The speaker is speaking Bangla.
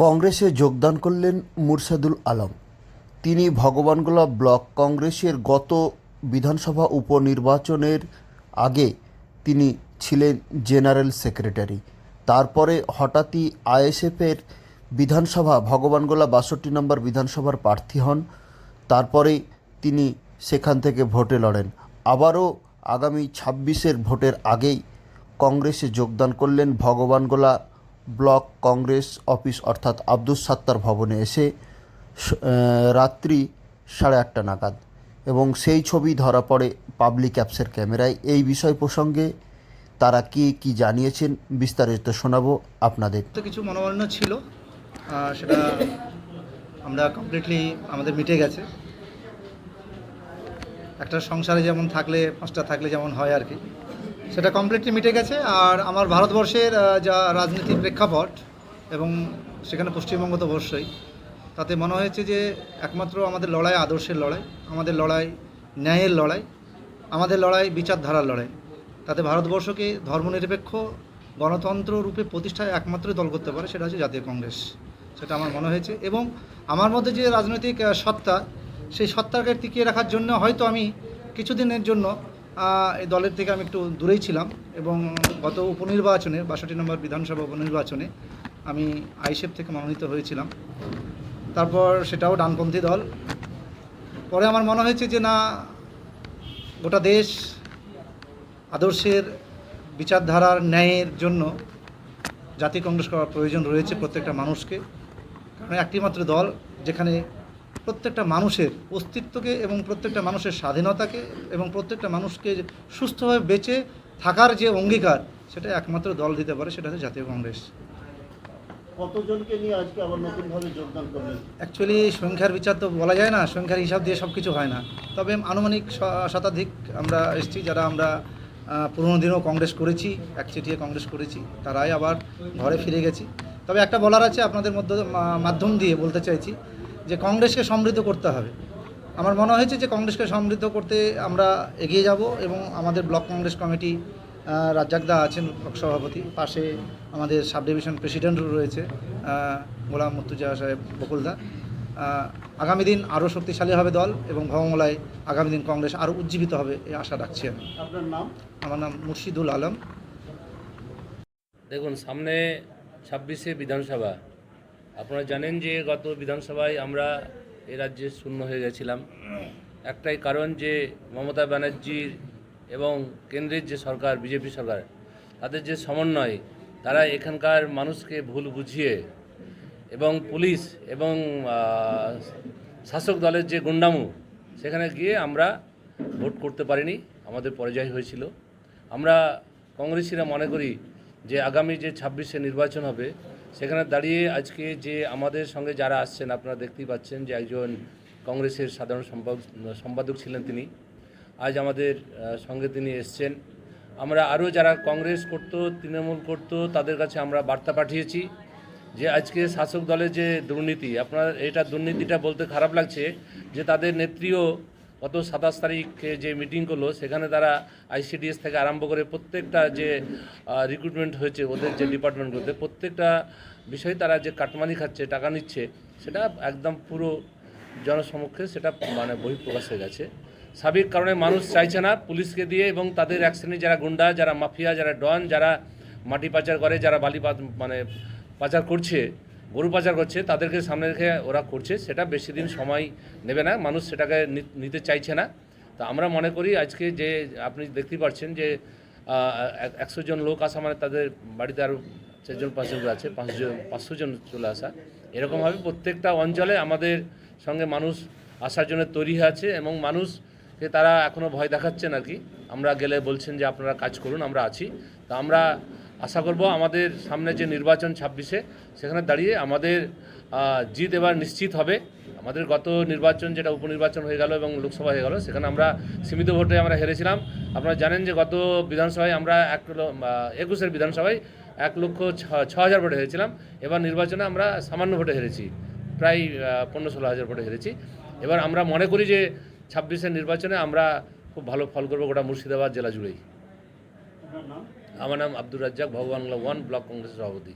কংগ্রেসে যোগদান করলেন মুরশেদুল আলম। তিনি ভগবানগোলা ব্লক কংগ্রেসের গত বিধানসভা উপনির্বাচনের আগে তিনি ছিলেন জেনারেল সেক্রেটারি। তারপরে হঠাৎই আইএসএফের বিধানসভা ভগবানগোলা ৬২ নম্বর বিধানসভার প্রার্থী হন। তারপরে তিনি সেখান থেকে ভোটে লড়েন। আবারও আগামী ২৬-এর ভোটের আগেই কংগ্রেসে যোগদান করলেন ভগবানগোলা ব্লক কংগ্রেস অফিস অর্থাৎ আব্দুস সাত্তার ভবনে এসে রাত্রি ৮:৩০ নাগাদ, এবং সেই ছবি ধরা পড়ে পাবলিক অ্যাপসের ক্যামেরায়। এই বিষয় প্রসঙ্গে তারা কি জানিয়েছেন বিস্তারিত শোনাবো আপনাদের। তো কিছু মনোমালিন্য ছিল, সেটা আমরা কমপ্লিটলি আমাদের মিটে গেছে। একটা সংসারে যেমন থাকলে ৫টা থাকলে যেমন হয় আর কি, সেটা কমপ্লিটলি মিটে গেছে। আর আমার ভারতবর্ষের যা রাজনীতির প্রেক্ষাপট এবং সেখানে পশ্চিমবঙ্গ তো অবশ্যই, তাতে মনে হয়েছে যে একমাত্র আমাদের লড়াই আদর্শের লড়াই, আমাদের লড়াই ন্যায়ের লড়াই, আমাদের লড়াই বিচারধারার লড়াই। তাতে ভারতবর্ষকে ধর্মনিরপেক্ষ গণতন্ত্র রূপে প্রতিষ্ঠায় একমাত্র দল করতে পারে, সেটা হচ্ছে জাতীয় কংগ্রেস। সেটা আমার মনে হয়েছে, এবং আমার মধ্যে যে রাজনৈতিক সত্তা, সেই সত্তাকে টিকিয়ে রাখার জন্য হয়তো আমি কিছুদিনের জন্য এই দলের থেকে আমি একটু দূরেই ছিলাম। এবং গত উপনির্বাচনে ৬২ নম্বর বিধানসভা উপনির্বাচনে আমি আইএসএফ থেকে মনোনীত হয়েছিলাম। তারপর সেটাও ডানপন্থী দল। পরে আমার মনে হয়েছে যে না, গোটা দেশ আদর্শের বিচারধারার ন্যায়ের জন্য জাতীয় কংগ্রেস করার প্রয়োজন রয়েছে প্রত্যেকটা মানুষকে। কারণ একটি মাত্র দল যেখানে প্রত্যেকটা মানুষের অস্তিত্বকে এবং প্রত্যেকটা মানুষের স্বাধীনতাকে এবং প্রত্যেকটা মানুষকে সুস্থভাবে বেঁচে থাকার যে অঙ্গীকার, সেটা একমাত্র দল দিতে পারে, সেটা হচ্ছে জাতীয় কংগ্রেস। কতজনকে নিয়ে আজকে আবার নতুনভাবে যোগদান করলেন? অ্যাকচুয়ালি সংখ্যার বিচার তো বলা যায় না, সংখ্যার হিসাব দিয়ে সব কিছু হয় না। তবে আনুমানিক শতাধিক আমরা এসেছি, যারা আমরা পুরোনো দিনেও কংগ্রেস করেছি, একচেটিয়া কংগ্রেস করেছি, তারাই আবার ঘরে ফিরে গেছি। তবে একটা বলার আছে, আপনাদের মাধ্যম দিয়ে বলতে চাইছি যে কংগ্রেসকে সমৃদ্ধ করতে হবে। আমার মনে হয়েছে যে কংগ্রেসকে সমৃদ্ধ করতে আমরা এগিয়ে যাব, এবং আমাদের ব্লক কংগ্রেস কমিটি রাজ্জাকদা আছেন ব্লক সভাপতি, পাশে আমাদের সাব ডিভিশন প্রেসিডেন্টও রয়েছে গোলাম মুর্তুজা সাহেব বকুলদা। আগামী দিন আরও শক্তিশালী হবে দল, এবং ভবনগোলায় আগামী দিন কংগ্রেস আরও উজ্জীবিত হবে, এই আশা রাখছি আমি। আপনার নাম? আমার নাম মুর্শিদুল আলম। দেখুন, সামনে ২৬শে বিধানসভা। আপনারা জানেন যে গত বিধানসভায় আমরা এ রাজ্যে শূন্য হয়ে গেছিলাম। একটাই কারণ যে মমতা ব্যানার্জির এবং কেন্দ্রের যে সরকার, বিজেপি সরকার, তাদের যে সমন্বয়, তারা এখানকার মানুষকে ভুল বুঝিয়ে এবং পুলিশ এবং শাসক দলের যে গুন্ডামু, সেখানে গিয়ে আমরা ভোট করতে পারিনি, আমাদের পরাজয় হয়েছিল। আমরা কংগ্রেসিরা মনে করি যে আগামী যে ২৬শে নির্বাচন হবে, সেখানে দাঁড়িয়ে আজকে যে আমাদের সঙ্গে যারা আসছেন, আপনারা দেখতেই পাচ্ছেন যে একজন কংগ্রেসের সাধারণ সম্পাদক ছিলেন তিনি, আজ আমাদের সঙ্গে তিনি এসছেন। আমরা আরও যারা কংগ্রেস করত, তৃণমূল করত, তাদের কাছে আমরা বার্তা পাঠিয়েছি যে আজকে শাসক দলের যে দুর্নীতি, আপনার এটা দুর্নীতিটা বলতে খারাপ লাগছে যে তাদের নেত্রীও গত ২৭ তারিখে যে মিটিং করলো, সেখানে তারা আইসিডিএস থেকে আরম্ভ করে প্রত্যেকটা যে রিক্রুটমেন্ট হয়েছে ওদের যে ডিপার্টমেন্টগুলোতে, প্রত্যেকটা বিষয়ে তারা যে কাটমানি খাচ্ছে, টাকা নিচ্ছে, সেটা একদম পুরো জনসমক্ষে সেটা বহিঃপ্রকাশ হয়ে গেছে। সার্বিক কারণে মানুষ চাইছে না পুলিশকে দিয়ে, এবং তাদের এক শ্রেণীর যারা গুন্ডা, যারা মাফিয়া, যারা ডন, যারা মাটি পাচার করে, যারা বালি পাচার করছে, গরু পাচার করছে, তাদেরকে সামনে রেখে ওরা করছে। সেটা বেশি দিন সময় নেবে না, মানুষ সেটাকে নিতে চাইছে না। তা আমরা মনে করি আজকে যে আপনি দেখতেই পাচ্ছেন যে ১০০ জন লোক আসা মানে তাদের বাড়িতে আরও ৪জন ৫জন আছে, ৫০০ জন চলে আসা, এরকমভাবে প্রত্যেকটা অঞ্চলে আমাদের সঙ্গে মানুষ আসার জন্য তৈরি হয়ে আছে, এবং মানুষকে তারা এখনও ভয় দেখাচ্ছেন আর কি। আমরা গেলে বলছেন যে আপনারা কাজ করুন, আমরা আছি। তা আমরা আশা করব আমাদের সামনে যে নির্বাচন ২৬শে, সেখানে দাঁড়িয়ে আমাদের জিত এবার নিশ্চিত হবে। আমাদের গত নির্বাচন যেটা উপনির্বাচন হয়ে গেল এবং লোকসভা হয়ে গেল, সেখানে আমরা সীমিত ভোটে আমরা হেরেছিলাম। আপনারা জানেন যে গত বিধানসভায় আমরা ২১-এর বিধানসভায় ১,০৬,০০০ ভোটে হেরেছিলাম। এবার নির্বাচনে আমরা সামান্য ভোটে হেরেছি, প্রায় ১৫-১৬ হাজার ভোটে হেরেছি। এবার আমরা মনে করি যে ২৬-এর নির্বাচনে আমরা খুব ভালো ফল করবো গোটা মুর্শিদাবাদ জেলা জুড়েই। আমার নাম আব্দুর রাজ্জাক, ভগবানগোলা 1 ব্লক কংগ্রেসের সভাপতি।